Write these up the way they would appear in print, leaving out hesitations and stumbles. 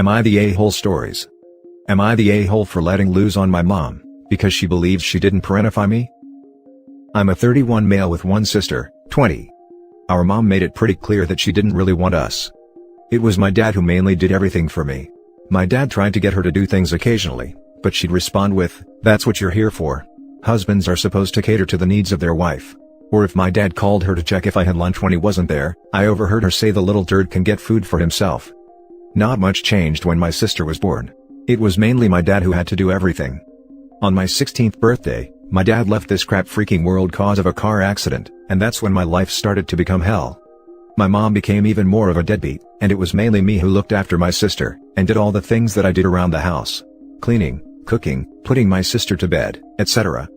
Am I the a-hole stories? Am I the a-hole for letting loose on my mom, because she believes she didn't parentify me? I'm a 31 male with one sister, 20. Our mom made it pretty clear that she didn't really want us. It was my dad who mainly did everything for me. My dad tried to get her to do things occasionally, but she'd respond with, "That's what you're here for. Husbands are supposed to cater to the needs of their wife." Or if my dad called her to check if I had lunch when he wasn't there, I overheard her say the little turd can get food for himself. Not much changed when my sister was born. It was mainly my dad who had to do everything. On my 16th birthday, my dad left this crap freaking world cause of a car accident, and that's when my life started to become hell. My mom became even more of a deadbeat, and it was mainly me who looked after my sister, and did all the things that I did around the house. Cleaning, cooking, putting my sister to bed, etc.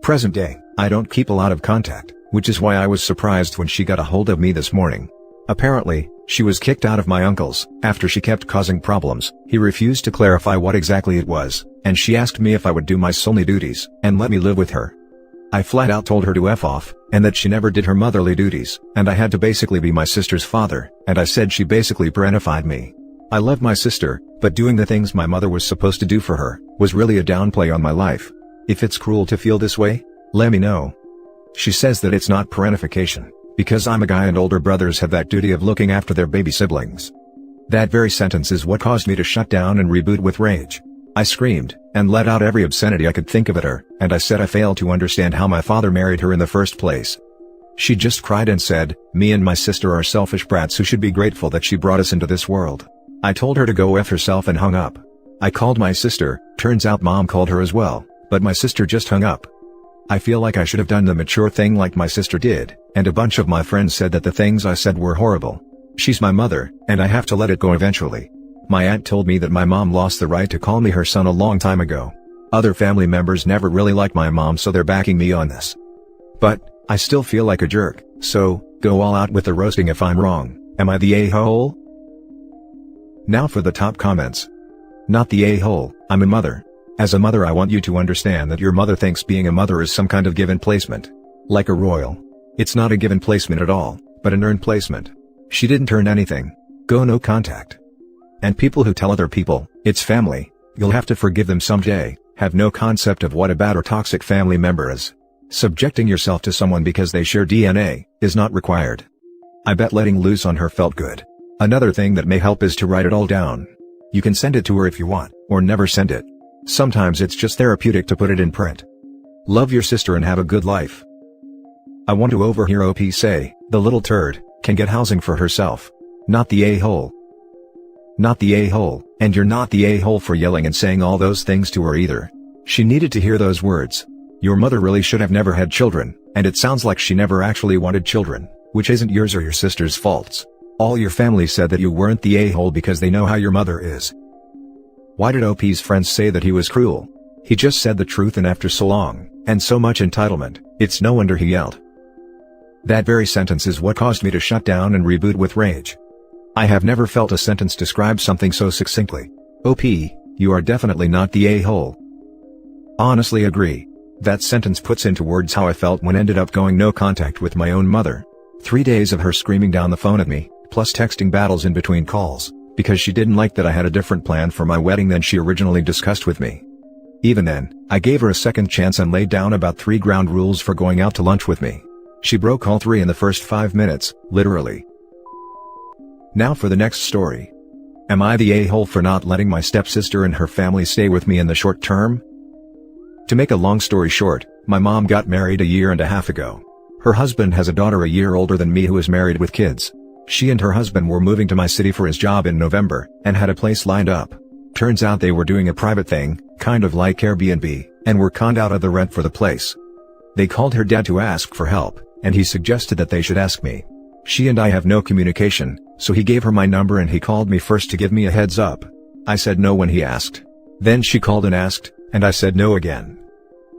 Present day, I don't keep a lot of contact, which is why I was surprised when she got a hold of me this morning. Apparently, she was kicked out of my uncle's, after she kept causing problems. He refused to clarify what exactly it was, and she asked me if I would do my solely duties, and let me live with her. I flat out told her to F off, and that she never did her motherly duties, and I had to basically be my sister's father, and I said she basically parentified me. I love my sister, but doing the things my mother was supposed to do for her, was really a downplay on my life. If it's cruel to feel this way, let me know. She says that it's not parentification, because I'm a guy and older brothers have that duty of looking after their baby siblings. That very sentence is what caused me to shut down and reboot with rage. I screamed, and let out every obscenity I could think of at her, and I said I failed to understand how my father married her in the first place. She just cried and said, "Me and my sister are selfish brats who should be grateful that she brought us into this world." I told her to go F herself and hung up. I called my sister, turns out mom called her as well, but my sister just hung up. I feel like I should have done the mature thing like my sister did, and a bunch of my friends said that the things I said were horrible. She's my mother, and I have to let it go eventually. My aunt told me that my mom lost the right to call me her son a long time ago. Other family members never really liked my mom, so they're backing me on this. But, I still feel like a jerk, so, go all out with the roasting if I'm wrong. Am I the a-hole? Now for the top comments. Not the a-hole, I'm a mother. As a mother I want you to understand that your mother thinks being a mother is some kind of given placement. Like a royal. It's not a given placement at all, but an earned placement. She didn't earn anything. Go no contact. And people who tell other people, it's family, you'll have to forgive them someday, have no concept of what a bad or toxic family member is. Subjecting yourself to someone because they share DNA, is not required. I bet letting loose on her felt good. Another thing that may help is to write it all down. You can send it to her if you want, or never send it. Sometimes it's just therapeutic to put it in print. Love your sister and have a good life. I want to overhear OP say, "The little turd can get housing for herself." Not the a-hole. Not the a-hole, and you're not the a-hole for yelling and saying all those things to her either. She needed to hear those words. Your mother really should have never had children, and it sounds like she never actually wanted children, which isn't yours or your sister's faults. All your family said that you weren't the a-hole because they know how your mother is. Why did OP's friends say that he was cruel? He just said the truth, and after so long, and so much entitlement, it's no wonder he yelled. That very sentence is what caused me to shut down and reboot with rage. I have never felt a sentence describe something so succinctly. OP, you are definitely not the a-hole. Honestly agree. That sentence puts into words how I felt when ended up going no contact with my own mother. 3 days of her screaming down the phone at me, plus texting battles in between calls, because she didn't like that I had a different plan for my wedding than she originally discussed with me. Even then, I gave her a second chance and laid down about 3 ground rules for going out to lunch with me. She broke all 3 in the first 5 minutes, literally. Now for the next story. Am I the a-hole for not letting my stepsister and her family stay with me in the short term? To make a long story short, my mom got married a year and a half ago. Her husband has a daughter a year older than me who is married with kids. She and her husband were moving to my city for his job in November, and had a place lined up. Turns out they were doing a private thing, kind of like Airbnb, and were conned out of the rent for the place. They called her dad to ask for help, and he suggested that they should ask me. She and I have no communication, so he gave her my number and he called me first to give me a heads up. I said no when he asked. Then she called and asked, and I said no again.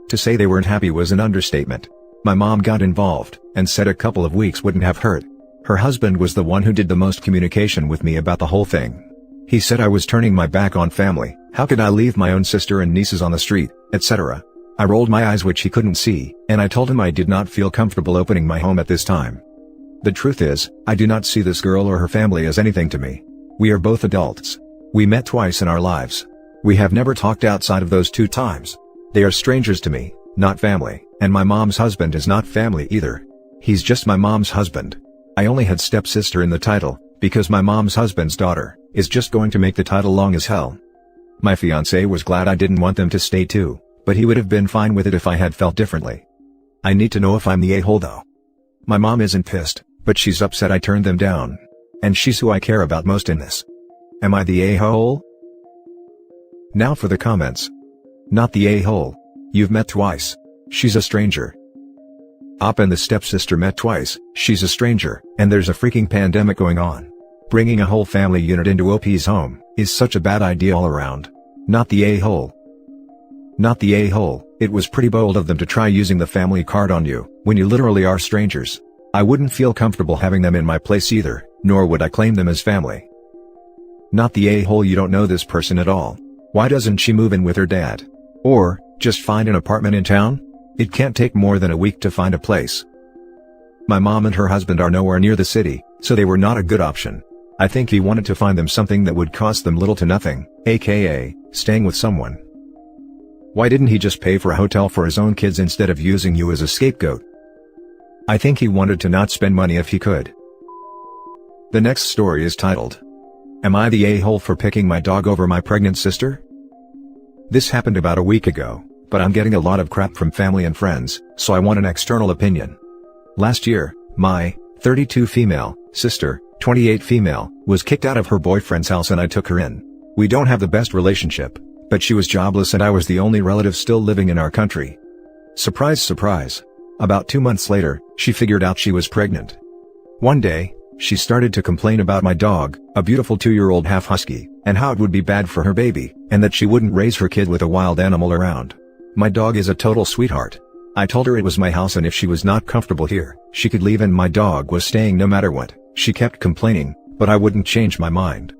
To say they weren't happy was an understatement. My mom got involved, and said a couple of weeks wouldn't have hurt. Her husband was the one who did the most communication with me about the whole thing. He said I was turning my back on family, how could I leave my own sister and nieces on the street, etc. I rolled my eyes, which he couldn't see, and I told him I did not feel comfortable opening my home at this time. The truth is, I do not see this girl or her family as anything to me. We are both adults. We met twice in our lives. We have never talked outside of those 2 times. They are strangers to me, not family, and my mom's husband is not family either. He's just my mom's husband. I only had stepsister in the title, because my mom's husband's daughter is just going to make the title long as hell. My fiancé was glad I didn't want them to stay too, but he would have been fine with it if I had felt differently. I need to know if I'm the a-hole though. My mom isn't pissed, but she's upset I turned them down. And she's who I care about most in this. Am I the a-hole? Now for the comments. Not the a-hole. You've met twice. She's a stranger. Op and the stepsister met twice, she's a stranger, and there's a freaking pandemic going on. Bringing a whole family unit into OP's home is such a bad idea all around. Not the a-hole. Not the a-hole. It was pretty bold of them to try using the family card on you, when you literally are strangers. I wouldn't feel comfortable having them in my place either, nor would I claim them as family. Not the a-hole. You don't know this person at all. Why doesn't she move in with her dad? Or, just find an apartment in town? It can't take more than a week to find a place. My mom and her husband are nowhere near the city, so they were not a good option. I think he wanted to find them something that would cost them little to nothing, aka, staying with someone. Why didn't he just pay for a hotel for his own kids instead of using you as a scapegoat? I think he wanted to not spend money if he could. The next story is titled, Am I the a-hole for picking my dog over my pregnant sister? This happened about a week ago, but I'm getting a lot of crap from family and friends, so I want an external opinion. Last year, my 32 female sister, 28 female, was kicked out of her boyfriend's house and I took her in. We don't have the best relationship, but she was jobless and I was the only relative still living in our country. Surprise, surprise. About 2 months later, she figured out she was pregnant. One day, she started to complain about my dog, a beautiful 2-year-old half husky, and how it would be bad for her baby, and that she wouldn't raise her kid with a wild animal around. My dog is a total sweetheart. I told her it was my house and if she was not comfortable here, she could leave and my dog was staying no matter what. She kept complaining, but I wouldn't change my mind.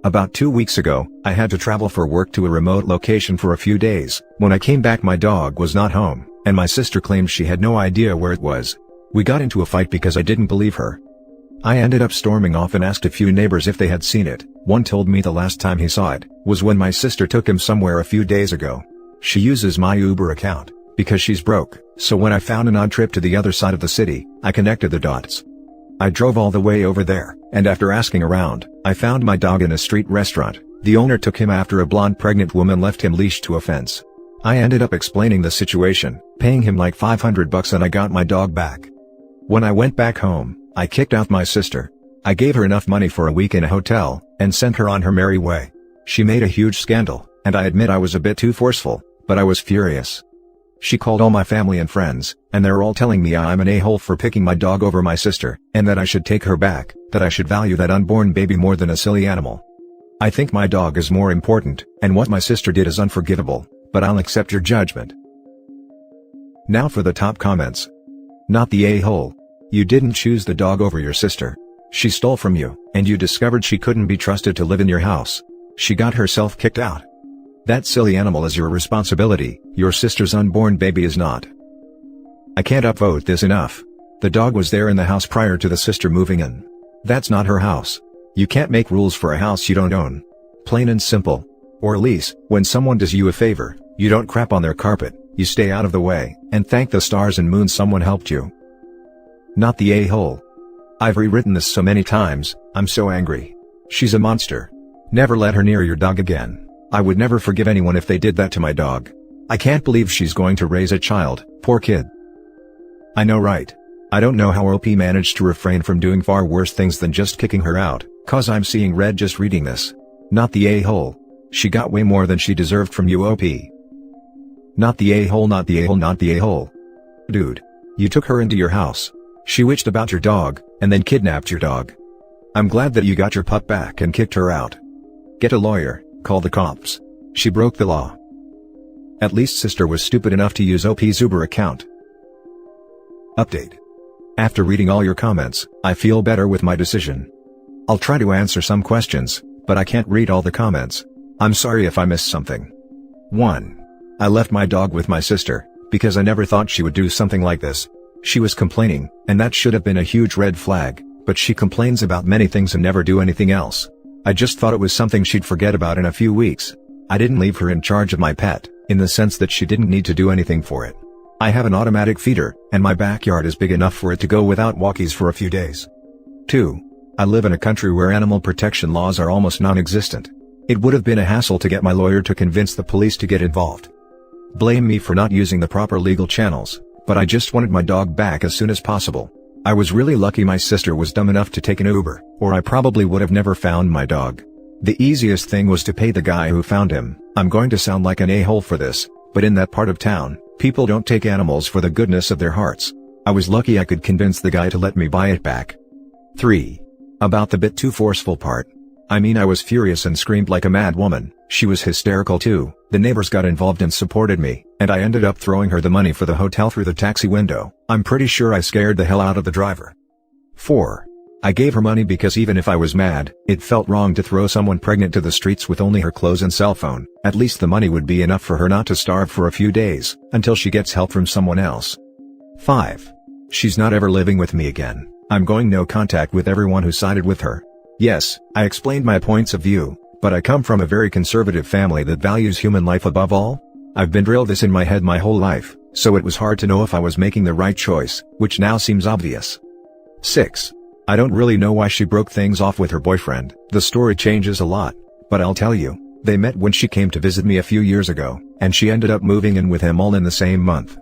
About 2 weeks ago, I had to travel for work to a remote location for a few days. When I came back my dog was not home, and my sister claimed she had no idea where it was. We got into a fight because I didn't believe her. I ended up storming off and asked a few neighbors if they had seen it. One told me the last time he saw it was when my sister took him somewhere a few days ago. She uses my Uber account because she's broke, so when I found an odd trip to the other side of the city, I connected the dots. I drove all the way over there, and after asking around, I found my dog in a street restaurant. The owner took him after a blonde pregnant woman left him leashed to a fence. I ended up explaining the situation, paying him like $500 and I got my dog back. When I went back home, I kicked out my sister. I gave her enough money for a week in a hotel, and sent her on her merry way. She made a huge scandal, and I admit I was a bit too forceful, but I was furious. She called all my family and friends, and they're all telling me I'm an a-hole for picking my dog over my sister, and that I should take her back, that I should value that unborn baby more than a silly animal. I think my dog is more important, and what my sister did is unforgivable, but I'll accept your judgment. Now for the top comments. Not the a-hole. You didn't choose the dog over your sister. She stole from you, and you discovered she couldn't be trusted to live in your house. She got herself kicked out. That silly animal is your responsibility, your sister's unborn baby is not. I can't upvote this enough. The dog was there in the house prior to the sister moving in. That's not her house. You can't make rules for a house you don't own. Plain and simple. Or at least, when someone does you a favor, you don't crap on their carpet, you stay out of the way, and thank the stars and moon someone helped you. Not the a-hole. I've rewritten this so many times, I'm so angry. She's a monster. Never let her near your dog again. I would never forgive anyone if they did that to my dog. I can't believe she's going to raise a child, poor kid. I know, right? I don't know how OP managed to refrain from doing far worse things than just kicking her out, cause I'm seeing red just reading this. Not the a-hole. She got way more than she deserved from you, OP. Not the a-hole, not the a-hole, not the a-hole. Dude. You took her into your house. She witched about your dog, and then kidnapped your dog. I'm glad that you got your pup back and kicked her out. Get a lawyer, call the cops. She broke the law. At least sister was stupid enough to use OP's Uber account. Update. After reading all your comments, I feel better with my decision. I'll try to answer some questions, but I can't read all the comments. I'm sorry if I missed something. 1. I left my dog with my sister, because I never thought she would do something like this. She was complaining, and that should have been a huge red flag, but she complains about many things and never do anything else. I just thought it was something she'd forget about in a few weeks. I didn't leave her in charge of my pet, in the sense that she didn't need to do anything for it. I have an automatic feeder, and my backyard is big enough for it to go without walkies for a few days. 2. I live in a country where animal protection laws are almost non-existent. It would have been a hassle to get my lawyer to convince the police to get involved. Blame me for not using the proper legal channels, but I just wanted my dog back as soon as possible. I was really lucky my sister was dumb enough to take an Uber, or I probably would have never found my dog. The easiest thing was to pay the guy who found him. I'm going to sound like an a-hole for this, but in that part of town, people don't take animals for the goodness of their hearts. I was lucky I could convince the guy to let me buy it back. 3. About the bit too forceful part. I mean, I was furious and screamed like a mad woman. She was hysterical too. The neighbors got involved and supported me, and I ended up throwing her the money for the hotel through the taxi window. I'm pretty sure I scared the hell out of the driver. 4. I gave her money because even if I was mad, it felt wrong to throw someone pregnant to the streets with only her clothes and cell phone. At least the money would be enough for her not to starve for a few days, until she gets help from someone else. 5. She's not ever living with me again. I'm going no contact with everyone who sided with her. Yes, I explained my points of view, but I come from a very conservative family that values human life above all. I've been drilled this in my head my whole life, so it was hard to know if I was making the right choice, which now seems obvious. 6. I don't really know why she broke things off with her boyfriend. The story changes a lot, but I'll tell you, they met when she came to visit me a few years ago, and she ended up moving in with him all in the same month.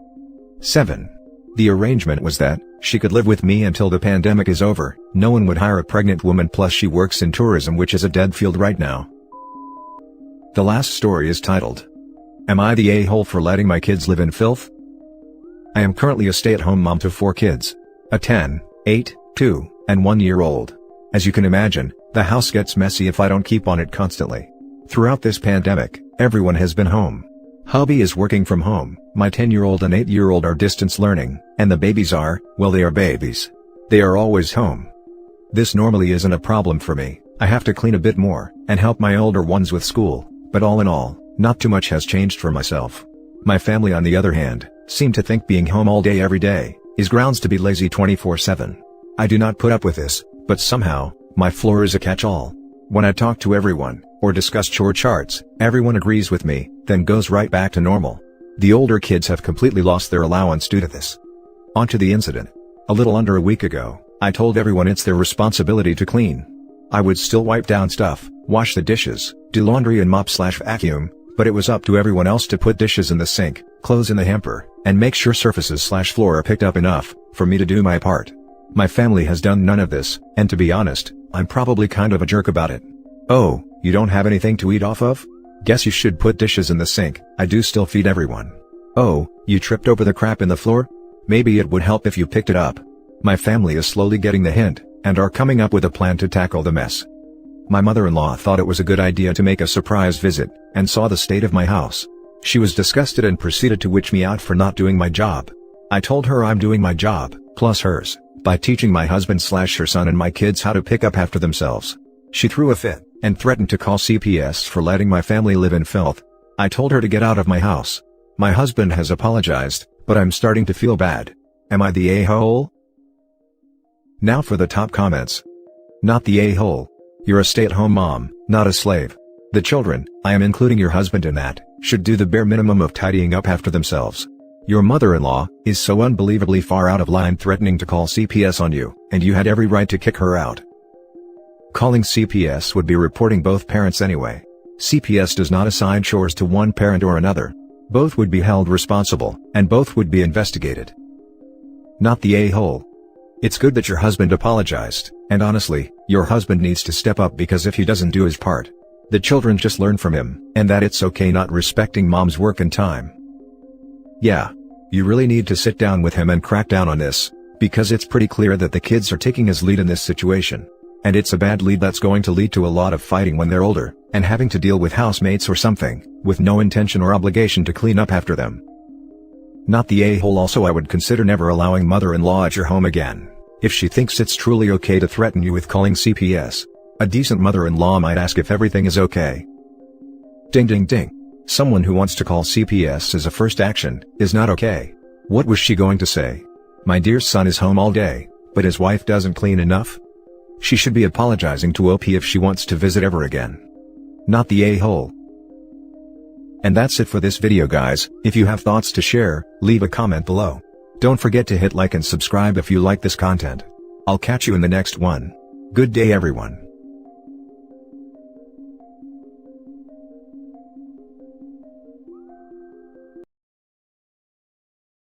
7. The arrangement was that she could live with me until the pandemic is over. No one would hire a pregnant woman, plus she works in tourism, which is a dead field right now. The last story is titled, Am I the a-hole for letting my kids live in filth? I am currently a stay-at-home mom to 4 kids. A 10, 8, 2, and 1-year-old. As you can imagine, the house gets messy if I don't keep on it constantly. Throughout this pandemic, everyone has been home. Hubby is working from home, my 10-year-old and 8-year-old are distance learning, and the babies are, well, they are babies. They are always home. This normally isn't a problem for me. I have to clean a bit more, and help my older ones with school, but all in all, not too much has changed for myself. My family, on the other hand, seem to think being home all day every day is grounds to be lazy 24/7. I do not put up with this, but somehow, my floor is a catch-all. When I talk to everyone, or discuss chore charts, everyone agrees with me, then goes right back to normal. The older kids have completely lost their allowance due to this. On to the incident. A little under a week ago, I told everyone it's their responsibility to clean. I would still wipe down stuff, wash the dishes, do laundry and mop/vacuum, but it was up to everyone else to put dishes in the sink, clothes in the hamper, and make sure surfaces/floor are picked up enough for me to do my part. My family has done none of this, and to be honest, I'm probably kind of a jerk about it. Oh, you don't have anything to eat off of? Guess you should put dishes in the sink. I do still feed everyone. Oh, you tripped over the crap in the floor? Maybe it would help if you picked it up. My family is slowly getting the hint, and are coming up with a plan to tackle the mess. My mother-in-law thought it was a good idea to make a surprise visit, and saw the state of my house. She was disgusted and proceeded to witch me out for not doing my job. I told her I'm doing my job, plus hers, by teaching my husband/her son and my kids how to pick up after themselves. She threw a fit, and threatened to call CPS for letting my family live in filth. I told her to get out of my house. My husband has apologized, but I'm starting to feel bad. Am I the a-hole? Now for the top comments. Not the a-hole. You're a stay-at-home mom, not a slave. The children, I am including your husband in that, should do the bare minimum of tidying up after themselves. Your mother-in-law is so unbelievably far out of line, threatening to call CPS on you, and you had every right to kick her out. Calling CPS would be reporting both parents anyway. CPS does not assign chores to one parent or another. Both would be held responsible, and both would be investigated. Not the a-hole. It's good that your husband apologized, and honestly, your husband needs to step up, because if he doesn't do his part, the children just learn from him, and that it's okay not respecting mom's work and time. Yeah. You really need to sit down with him and crack down on this, because it's pretty clear that the kids are taking his lead in this situation. And it's a bad lead that's going to lead to a lot of fighting when they're older, and having to deal with housemates or something, with no intention or obligation to clean up after them. Not the a-hole. Also, I would consider never allowing mother-in-law at your home again, if she thinks it's truly okay to threaten you with calling CPS. A decent mother-in-law might ask if everything is okay. Ding ding ding. Someone who wants to call CPS as a first action is not okay. What was she going to say? My dear son is home all day, but his wife doesn't clean enough? She should be apologizing to OP if she wants to visit ever again. Not the a-hole. And that's it for this video, guys. If you have thoughts to share, leave a comment below. Don't forget to hit like and subscribe if you like this content. I'll catch you in the next one. Good day, everyone.